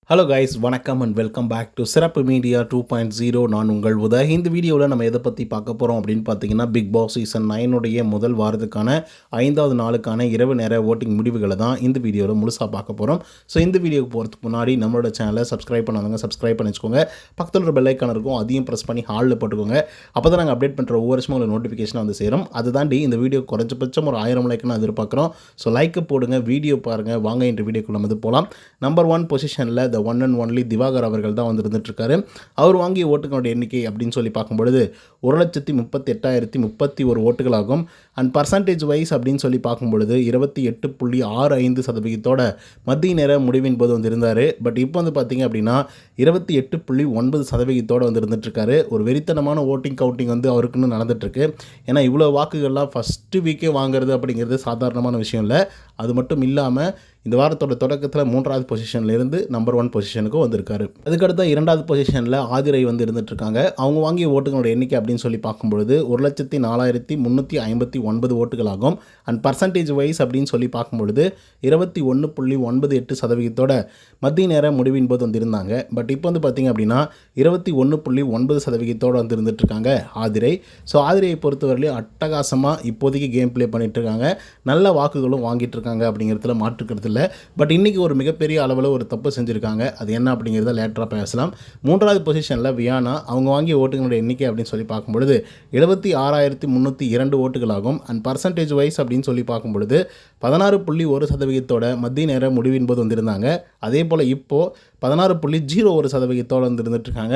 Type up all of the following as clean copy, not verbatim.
Hello guys, வணக்கம் and welcome back to சிறப்பு media 2.0. நான் உங்கள் உதய். இந்த வீடியோவில் நம்ம எதை பற்றி பார்க்க போகிறோம் அப்படின்னு பார்த்தீங்கன்னா, பிக் பாஸ் சீசன் 9 முதல் வாரத்துக்கான 5வது நாளுக்கான இரவு நேர ஓட்டிங் முடிவுகளை தான் இந்த வீடியோவில் முழுசாக பார்க்க போகிறோம். ஸோ இந்த வீடியோக்கு போகிறதுக்கு முன்னாடி நம்மளோட சேனலை சப்ஸ்கிரைப் பண்ணாதவங்க சப்ஸ்கிரைப் பண்ணி வச்சுக்கோங்க. பக்கத்தில் ஒரு பெல் ஐக்கான் இருக்கும், அதையும் ப்ரெஸ் பண்ணி ஹாலில் போட்டுக்கோங்க. அப்போ தான் நாங்கள் அப்டேட் பண்ணுற ஒவ்வொரு வருஷமும் உங்களுக்கு நோட்டிஃபிகேஷன் வந்து சேரும். அது தாண்டி இந்த வீடியோ குறைஞ்சபட்சம் ஒரு 1000 லைக் நான் எதிர்பார்க்குறோம். ஸோ லைக்கு போடுங்க, வீடியோ பாருங்கள். வாங்க இந்த வீடியோக்குள்ள வந்து போகலாம். நம்பர் 1 பொசிஷனில் the one and only Diwakar அவர்கள் தான் வந்து இருந்துட்டுருக்காரு. அவர் வாங்கிய ஓட்டுகளுடைய எண்ணிக்கை அப்படின்னு சொல்லி பார்க்கும்பொழுது 1,38,031 ஓட்டுகளாகும். அண்ட் பர்சன்டேஜ் வைஸ் அப்படின்னு சொல்லி பார்க்கும்பொழுது 28.65% மத்திய நேர முடிவின் போது வந்து இருந்தார். பட் இப்போ வந்து பார்த்திங்க அப்படின்னா 28.9% வந்து இருந்துட்டுருக்காரு. ஒரு வெறித்தனமான ஓட்டிங் கவுண்டிங் வந்து அவருக்குன்னு நடந்துகிட்ருக்கு. ஏன்னா இவ்வளோ வாக்குகள்லாம் ஃபஸ்ட்டு வீக்கே வாங்குறது அப்படிங்கிறது சாதாரணமான விஷயம் இல்லை. அது மட்டும் இல்லாமல் இந்த வாரத்தோட தொடக்கத்தில் 3வது பொசிஷன்லேருந்து நம்பர் 1 பொசிஷனுக்கு வந்திருக்காரு. அதுக்கடுத்த 2வது பொசிஷனில் ஆதிரை வந்து இருந்துகிட்ருக்காங்க. அவங்க வாங்கிய ஓட்டுகளோட எண்ணிக்கை அப்படின்னு சொல்லி பார்க்கும்பொழுது 1,04,359 ஓட்டுகளாகும். அண்ட் பர்சன்டேஜ் வைஸ் அப்படின்னு சொல்லி பார்க்கும்பொழுது 21.98% மத்திய நேர முடிவின் போது வந்து இருந்தாங்க. பட் இப்போ வந்து பார்த்திங்க அப்படின்னா 21.9% வந்து இருந்துகிட்ருக்காங்க ஆதிரை. ஸோ ஆதிரையை பொறுத்தவரையிலையும் அட்டகாசமாக இப்போதைக்கு கேம் ப்ளே பண்ணிகிட்ருக்காங்க. நல்ல வாக்குகளும் வாங்கிட்டு இருக்காங்க அப்படிங்கிறதுல மாற்றுக்கிறது இல்லை. பட் இன்றைக்கி ஒரு மிகப்பெரிய அளவில் ஒரு தப்பு செஞ்சுருக்காங்க. அது என்ன அப்படிங்கிறத லேட்டராக பேசலாம். 3வது பொசிஷனில் வியானா, அவங்க வாங்கிய ஓட்டுகளுடைய எண்ணிக்கை அப்படின்னு சொல்லி பார்க்கும்பொழுது 76,302 ஓட்டுகளாகும். அண்ட் பர்சன்டேஜ் வைஸ் அப்படின்னு சொல்லி பார்க்கும்பொழுது 16.1% மத்திய நேர முடிவின் போது வந்திருந்தாங்க. அதே போல் இப்போது 16.01% வந்து இருந்துட்டுருக்காங்க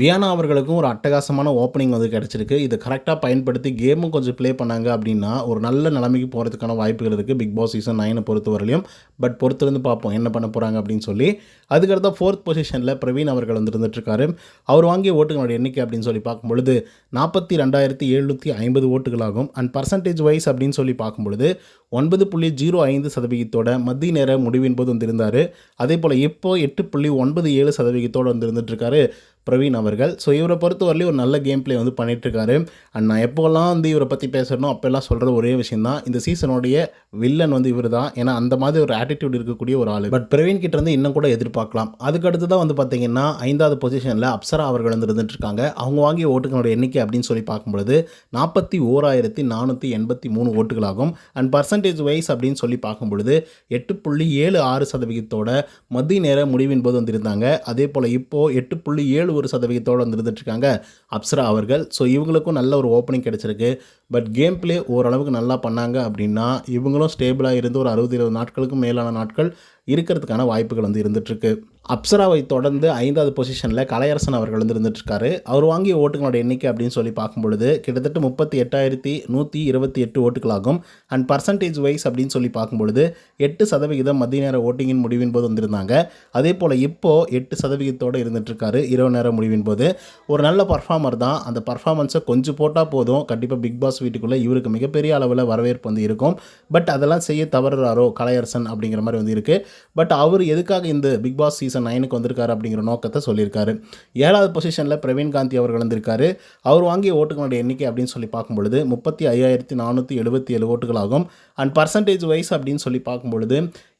வியானா அவர்களுக்கும் ஒரு அட்டகாசமான ஓப்பனிங் வந்து கிடச்சிருக்கு. இதை கரெக்டாக பயன்படுத்தி கேமும் கொஞ்சம் ப்ளே பண்ணாங்க அப்படின்னா ஒரு நல்ல நிலைமைக்கு போகிறதுக்கான வாய்ப்புகள் இருக்குது பிக் பாஸ் சீசன் 9 பொறுத்தவரையிலும். பட் பொறுத்திருந்து பார்ப்போம் என்ன பண்ண போகிறாங்க அப்படின்னு சொல்லி. அதுக்கடுத்த 4th பொசிஷனில் பிரவீன் அவர்கள் வந்து இருந்துட்டுருக்காரு. அவர் வாங்கிய ஓட்டுகளோட எண்ணிக்கை அப்படின்னு சொல்லி பார்க்கும்பொழுது 42,750 ஓட்டுகளாகும். அண்ட் பர்சன்டேஜ் வைஸ் அப்படின்னு சொல்லி பார்க்கும்பொழுது 9.05% மத்திய நேர முடிவின் போது வந்திருந்தார். அதே போல் இப்போ 8.97% வந்து இருந்துகிட்ருக்காரு பிரவீன் அவர்கள். ஸோ இவரை பொறுத்தவரையிலும் ஒரு நல்ல கேம் பிளே வந்து பண்ணிகிட்ருக்காரு. அண்ட் நான் எப்போல்லாம் வந்து இவரை பற்றி பேசுகிறனோ அப்போல்லாம் சொல்கிற ஒரே விஷயம் தான், இந்த சீசனுடைய வில்லன் வந்து இவர் தான். ஏன்னா அந்த மாதிரி ஒரு ஆட்டிடியூட் இருக்கக்கூடிய ஒரு ஆள். பட் பிரவீன் கிட்ட இருந்து இன்னும் கூட எதிர்பார்க்கலாம். அதுக்கடுத்து தான் வந்து பார்த்திங்கன்னா 5வது பொசிஷனில் அப்சரா அவர்கள் வந்து இருந்துகிட்ருக்காங்க. அவங்க வாங்கிய ஓட்டுகளோட எண்ணிக்கை அப்படின்னு சொல்லி பார்க்கும்பொழுது 41,483 ஓட்டுகளாகும். அண்ட் பர்சன்டேஜ் வைஸ் அப்படின்னு சொல்லி பார்க்கும்பொழுது 8.76% மத்திய நேர முடிவின் போது வந்திருந்தாங்க. அதே போல் இப்போது 8.71% வந்து இருந்துட்டுருக்காங்க அப்சரா அவர்கள். ஸோ இவங்களுக்கும் நல்ல ஒரு ஓப்பனிங் கிடச்சிருக்கு. பட் கேம் பிளே ஓரளவுக்கு நல்லா பண்ணாங்க அப்படின்னா இவங்களும் ஸ்டேபிளாக இருந்து ஒரு 60-20 நாட்களுக்கும் மேலான நாட்கள் இருக்கிறதுக்கான வாய்ப்புகள் வந்து இருந்துகிட்ருக்கு. அப்சராவை தொடர்ந்து 5வது பொசிஷனில் கலையரசன் அவர்கள் வந்து இருந்துகிட்ருக்காரு. அவர் வாங்கிய ஓட்டுகளோட எண்ணிக்கை அப்படின்னு சொல்லி பார்க்கும்பொழுது கிட்டத்தட்ட 38,128 ஓட்டுகளாகும். அண்ட் பர்சன்டேஜ் வைஸ் அப்படின்னு சொல்லி பார்க்கும்பொழுது 8% மத்திய நேர ஓட்டிங்கின் முடிவின் போது வந்திருந்தாங்க. அதே போல் இப்போது 8% இருந்துகிட்ருக்காரு இரவு நேர முடிவின் போது. ஒரு நல்ல பர்ஃபார்மர் தான். அந்த பர்ஃபார்மன்ஸை கொஞ்சம் போட்டால் போதும், கண்டிப்பாக பிக் பாஸ் வீட்டுக்குள்ளே இவருக்கு மிகப்பெரிய அளவில் வரவேற்பு வந்து இருக்கும். பட் அதெல்லாம் செய்ய தவறுறாரோ கலையரசன் அப்படிங்கிற மாதிரி வந்து இருக்குது. பட் அவர் எதுக்காக இந்த பிக் பாஸ் சீசன் 9 வந்திருக்காரு அப்படிங்கிற நோக்கத்தை சொல்லியிருக்காரு. 7வது பொசிஷனில் பிரவீன் காந்தி அவர்கள் வந்திருக்காரு. அவர் வாங்கிய ஓட்டுகளுடைய எண்ணிக்கை அப்படின்னு சொல்லி பார்க்கும்பொழுது 35,477 ஓட்டுகளாகும். அண்ட் பர்சன்டேஜ் வைஸ் அப்படின்னு சொல்லி பார்க்கும்பொழுது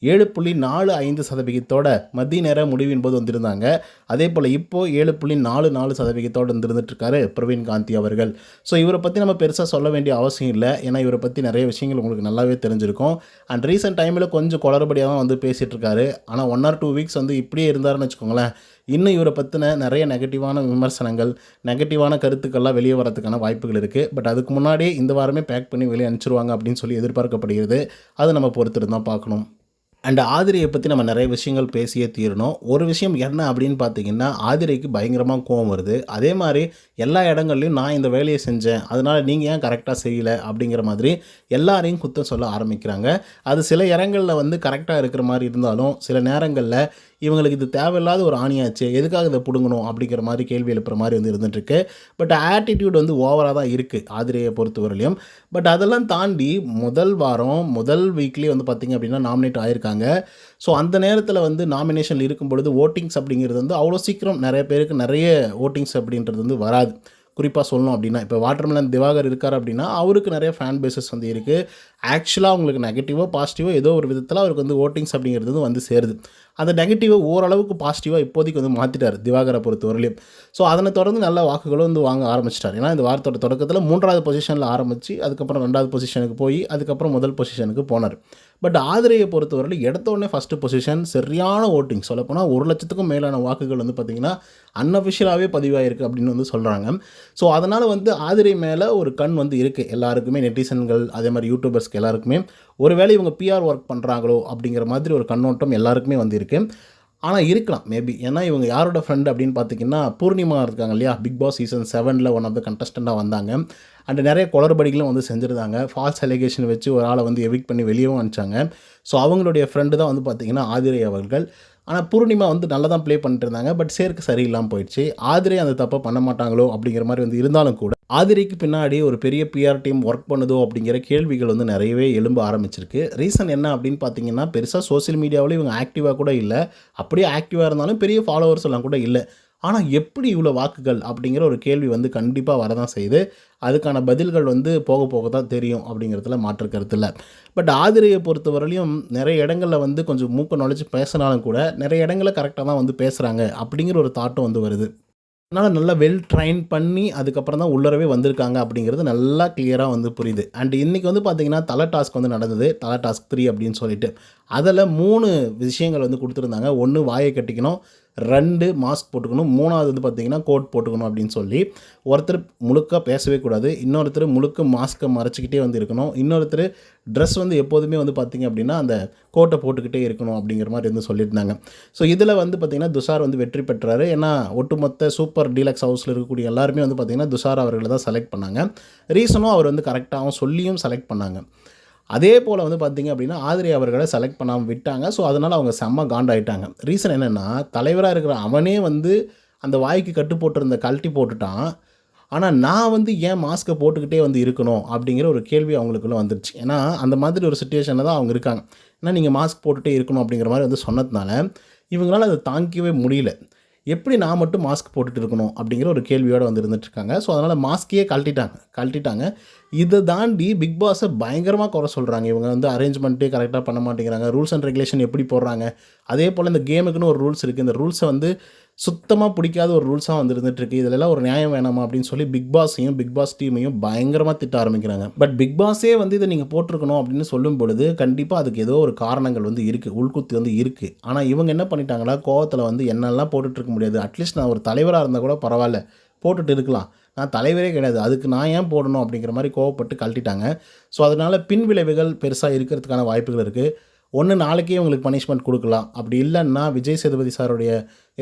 7.45% மத்திய நேர முடிவின் போது வந்திருந்தாங்க. அதே போல் இப்போது 7.44% வந்துருந்துட்டுருக்காரு பிரவீன் காந்தி அவர்கள். ஸோ இவரை பற்றி நம்ம பெருசாக சொல்ல வேண்டிய அவசியம் இல்லை. ஏன்னா இவரை பற்றி நிறைய விஷயங்கள் உங்களுக்கு நல்லாவே தெரிஞ்சிருக்கும். அண்ட் ரீசெண்ட் டைமில் கொஞ்சம் குளறுபடியாக தான் வந்து பேசிகிட்ருக்காரு. ஆனால் 1 or 2 வீக்ஸ் வந்து இப்படியே இருந்தாருன்னு வச்சுக்கோங்களேன், இன்னும் இவரை பற்றின நிறைய நெகட்டிவான விமர்சனங்கள், நெகட்டிவான கருத்துக்கள்லாம் வெளியே வரதுக்கான வாய்ப்புகள் இருக்குது. பட் அதுக்கு முன்னாடியே இந்த வாரமே பேக் பண்ணி வெளியே அனுப்பிச்சிருவாங்க அப்படின்னு சொல்லி எதிர்பார்க்கப்படுகிறது. அதை நம்ம பொறுத்திருந்து தான் பார்க்கணும். அண்ட் ஆதிரையை பற்றி நம்ம நிறைய விஷயங்கள் பேசியே தீரணும். ஒரு விஷயம் என்ன அப்படின்னு பார்த்தீங்கன்னா, ஆதிரைக்கு பயங்கரமாக கோவம் வருது. அதே மாதிரி எல்லா இடங்கள்லையும் நான் இந்த வேலையை செஞ்சேன், அதனால் நீங்கள் ஏன் கரெக்டாக செய்யலை அப்படிங்கிற மாதிரி எல்லாரையும் குத்தம் சொல்ல ஆரம்பிக்கிறாங்க. அது சில இடங்களில் வந்து கரெக்டாக இருக்கிற மாதிரி இருந்தாலும் சில நேரங்களில் இவங்களுக்கு இது தேவையில்லாத ஒரு ஆணியாச்சு, எதுக்காக இதை பிடுங்கணும் அப்படிங்கிற மாதிரி கேள்வி எழுப்புற மாதிரி வந்து இருந்துகிட்ருக்கு. பட் ஆட்டிடியூட் வந்து ஓவராக தான் இருக்குது ஆதிரையை பொறுத்தவரையிலையும். பட் அதெல்லாம் தாண்டி முதல் வாரம் முதல் வீக்லேயே வந்து பார்த்திங்க அப்படின்னா நாமினேட் ஆகிருக்காங்க. ஸோ அந்த நேரத்தில் வந்து நாமினேஷன் இருக்கும் பொழுது ஓட்டிங்ஸ் அப்படிங்கிறது வந்து அவ்வளோ சீக்கிரம் நிறைய பேருக்கு நிறைய ஓட்டிங்ஸ் அப்படின்றது வந்து வராது. குறிப்பாக சொல்லணும் அப்படின்னா, இப்போ வாட்டர்மெலன் திவாகர் இருக்கார் அப்படின்னா, அவருக்கு நிறைய ஃபேன் பேஸஸ் வந்து இருக்குது. ஆக்சுவலாக அவங்களுக்கு நெகட்டிவோ பாசிட்டிவோ ஏதோ ஒரு விதத்தில் அவருக்கு வந்து ஓட்டிங்ஸ் அப்படிங்கிறது வந்து சேருது. அந்த நெகட்டிவை ஓரளவுக்கு பாசிட்டிவாக இப்போதைக்கு வந்து மாற்றிட்டார் திவாகரை பொறுத்தவரையிலும். ஸோ அதனை தொடர்ந்து நல்ல வாக்குகளும் வந்து வாங்க ஆரம்பிச்சிட்டார். ஏன்னா இந்த வாரத்தோட தொடக்கத்தில் 3வது பொசிஷனில் ஆரம்பித்து அதுக்கப்புறம் 2வது பொசிஷனுக்கு போய் அதுக்கப்புறம் முதல் பொசிஷனுக்கு போனார். பட் ஆதிரையை பொறுத்தவரையில் எடுத்த உடனே ஃபஸ்ட்டு பொசிஷன் சரியான ஓட்டிங், சொல்லப்போனால் 1,00,000க்கும் மேலான வாக்குகள் வந்து பார்த்திங்கன்னா அன்அஃபிஷியலாகவே பதிவாயிருக்கு அப்படின்னு வந்து சொல்கிறாங்க. ஸோ அதனால் வந்து ஆதிரை மேலே ஒரு கண் வந்து இருக்குது எல்லாருக்குமே, நெட்டிசன்கள் அதே மாதிரி யூடியூபர்ஸ்க்கு எல்லாருக்குமே. ஒருவேளை இவங்க பிஆர் ஒர்க் பண்ணுறாங்களோ அப்படிங்கிற மாதிரி ஒரு கண்ணோட்டம் எல்லாருக்குமே வந்து இருக்குது. ஆனால் இருக்கலாம் மேபி. ஏன்னா இவங்க யாரோட ஃப்ரெண்ட் அப்படின்னு பார்த்தீங்கன்னா பூர்ணிமா இருக்காங்க இல்லையா, பிக் பாஸ் சீசன் 7ல் ஒன் ஆஃப் த கண்டஸ்டண்ட்டாக வந்தாங்க. அண்ட் நிறைய குளறுபடிகளும் வந்து செஞ்சுருந்தாங்க. ஃபால்ஸ் அலிகேஷன் வச்சு ஒரு ஆளை வந்து எவிக்ட் பண்ணி வெளியவும் அனுப்பிச்சாங்க. ஸோ அவங்களுடைய ஃப்ரெண்டு தான் வந்து பார்த்திங்கன்னா ஆதிரை அவர்கள். ஆனால் பூர்ணிமா வந்து நல்லா தான் ப்ளே பண்ணிட்டு இருந்தாங்க. பட் சேர்க்கு சரியில்லாமல் போயிடுச்சு. ஆதிரை அந்த தப்பை பண்ண மாட்டாங்களோ அப்படிங்கிற மாதிரி வந்து இருந்தாலும் கூட ஆதிரைக்கு பின்னாடி ஒரு பெரிய பிஆர் டீம் ஒர்க் பண்ணுதோ அப்படிங்கிற கேள்விகள் வந்து நிறையவே எழும்ப ஆரம்பிச்சிருக்கு. ரீசன் என்ன அப்படின்னு பார்த்தீங்கன்னா, பெருசாக சோசியல் மீடியாவில் இவங்க ஆக்டிவாக கூட இல்லை. அப்படியே ஆக்டிவாக இருந்தாலும் பெரிய ஃபாலோவர்ஸ் எல்லாம் கூட இல்லை. ஆனால் எப்படி இவ்வளோ வாக்குகள் அப்படிங்கிற ஒரு கேள்வி வந்து கண்டிப்பாக வரதான் செய்யுது. அதுக்கான பதில்கள் வந்து போக போக தான் தெரியும் அப்படிங்கிறதுல மாற்று கருத்து இல்லை. பட் ஆதிரையை பொறுத்தவரையிலையும் நிறைய இடங்களில் வந்து கொஞ்சம் மூக்க நுழைச்சி பேசினாலும் கூட நிறைய இடங்களில் கரெக்டாக தான் வந்து பேசுகிறாங்க அப்படிங்கிற ஒரு தாட்டும் வந்து வருது. அதனால் நல்லா வெல் ட்ரைன் பண்ணி அதுக்கப்புறம் தான் உள்ளரவே வந்திருக்காங்க அப்படிங்கிறது நல்லா கிளியராக வந்து புரியுது. அண்ட் இன்றைக்கி வந்து பார்த்திங்கன்னா தலை டாஸ்க் வந்து நடந்தது. தலை டாஸ்க் 3 அப்படின்னு சொல்லிட்டு அதில் 3 விஷயங்கள் வந்து கொடுத்துருந்தாங்க. 1 வாயை கட்டிக்கணும், 2 மாஸ்க் போட்டுக்கணும், 3வது வந்து பார்த்திங்கன்னா கோட் போட்டுக்கணும் அப்படின்னு சொல்லி. ஒருத்தர் முழுக்க பேசவே கூடாது, இன்னொருத்தர் முழுக்க மாஸ்க்கை மறைச்சிக்கிட்டே வந்து இருக்கணும், இன்னொருத்தர் ட்ரெஸ் வந்து எப்போதுமே வந்து பார்த்திங்க அப்படின்னா அந்த கோட்டை போட்டுக்கிட்டே இருக்கணும் அப்படிங்கிற மாதிரி வந்து சொல்லியிருந்தாங்க. ஸோ இதில் வந்து பார்த்திங்கன்னா துஷார் வந்து வெற்றி பெற்றார். ஏன்னா ஒட்டுமொத்த சூப்பர் டீலக்ஸ் ஹவுஸில் இருக்கக்கூடிய எல்லாருமே வந்து பார்த்திங்கன்னா துஷார் அவர்களை தான் செலக்ட் பண்ணாங்க. ரீசனும் அவர் வந்து கரெக்டாகவும் சொல்லியும் செலக்ட் பண்ணாங்க. அதே போல் வந்து பார்த்திங்க அப்படின்னா ஆதிரை அவர்களை செலக்ட் பண்ணாமல் விட்டாங்க. ஸோ அதனால் அவங்க செம்ம காண்டாயிட்டாங்க. ரீசன் என்னென்னா, தலைவராக இருக்கிற அவனே வந்து அந்த வாய்க்கு கட்டு போட்டிருந்த கழட்டி போட்டுட்டான். ஆனால் நான் வந்து ஏன் மாஸ்க்கை போட்டுக்கிட்டே வந்து இருக்கணும் அப்படிங்கிற ஒரு கேள்வி அவங்களுக்குள்ளே வந்துருச்சு. ஏன்னா அந்த மாதிரி ஒரு சிச்சுவேஷனில் தான் அவங்க இருக்காங்க. ஏன்னா நீங்கள் மாஸ்க் போட்டுகிட்டே இருக்கணும் அப்படிங்கிற மாதிரி வந்து சொன்னதுனால இவங்களால் அதை தாங்கிக்கவே முடியல. எப்படி நான் மட்டும் மாஸ்க் போட்டுட்டு இருக்கணும் அப்படிங்கிற ஒரு கேள்வியோடு வந்து இருந்துகிட்ருக்காங்க. ஸோ அதனால் மாஸ்க்கையே கழட்டிட்டாங்க. இதை தாண்டி பிக் பாஸை பயங்கரமாக குறை சொல்கிறாங்க. இவங்க வந்து அரேஞ்ச்மெண்ட்டே கரெக்டாக பண்ண மாட்டேங்கிறாங்க, ரூல்ஸ் அண்ட் ரெகுலேஷன் எப்படி போடுறாங்க, அதே போல் இந்த கேமுக்குன்னு ஒரு ரூல்ஸ் இருக்குது, இந்த ரூல்ஸை வந்து சுத்தமாக பிடிக்காத ஒரு ரூல்ஸாக வந்து இருந்துகிட்ருக்கு, இதிலெல்லாம் ஒரு நியாயம் வேணாமா அப்படின்னு சொல்லி பிக் பாஸையும் பிக் பாஸ் டீமையும் பயங்கரமாக திட்ட ஆரம்பிக்கிறாங்க. பட் பிக் பாஸே வந்து இதை நீங்கள் போட்டிருக்கணும் அப்படின்னு சொல்லும் பொழுது கண்டிப்பாக அதுக்கு ஏதோ ஒரு காரணங்கள் வந்து இருக்குது, உள்குத்து வந்து இருக்குது. ஆனால் இவங்க என்ன பண்ணிட்டாங்களா, கோவத்தில் வந்து என்னெல்லாம் போட்டுட்ருக்க முடியாது, அட்லீஸ்ட் நான் ஒரு தலைவராக இருந்தால் கூட பரவாயில்ல போட்டுட்டு இருக்கலாம், நான் தலைவரே கிடையாது, அதுக்கு நான் ஏன் போடணும் அப்படிங்கிற மாதிரி கோவப்பட்டு கழட்டிட்டாங்க. ஸோ அதனால் பின் விளைவுகள் பெருசாக இருக்கிறதுக்கான வாய்ப்புகள் இருக்குது. ஒன்று, நாளைக்கே உங்களுக்கு பனிஷ்மெண்ட் கொடுக்கலாம். அப்படி இல்லைன்னா விஜய் சேதுபதி சாருடைய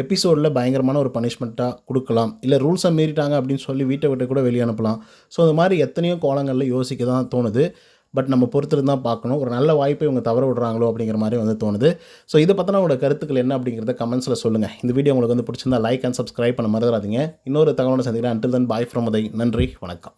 எபிசோடில் பயங்கரமான ஒரு பனிஷ்மெண்ட்டாக கொடுக்கலாம். இல்லை ரூல்ஸை மீறிட்டாங்க அப்படின்னு சொல்லி வீட்டை விட்டு கூட வெளியே அனுப்பலாம். ஸோ இந்த மாதிரி எத்தனையோ கோணங்களில் யோசிக்க தான் தோணுது. பட் நம்ம பொறுத்திருந்து தான் பார்க்கணும். ஒரு நல்ல வாய்ப்பை இவங்க தவற விடுறாங்களோ அப்படிங்கிற மாதிரி வந்து தோணுது. ஸோ இதை பற்றின உங்களோட கருத்துக்கள் என்ன அப்படிங்கிறத கமெண்ட்ஸில் சொல்லுங்கள். இந்த வீடியோ உங்களுக்கு வந்து பிடிச்சிருந்தா லைக் அண்ட் சப்ஸ்கிரைப் பண்ண மறந்துடாதீங்க. இன்னொரு தகவலை சந்திக்கிறேன். Until then bye from Uday. நன்றி, வணக்கம்.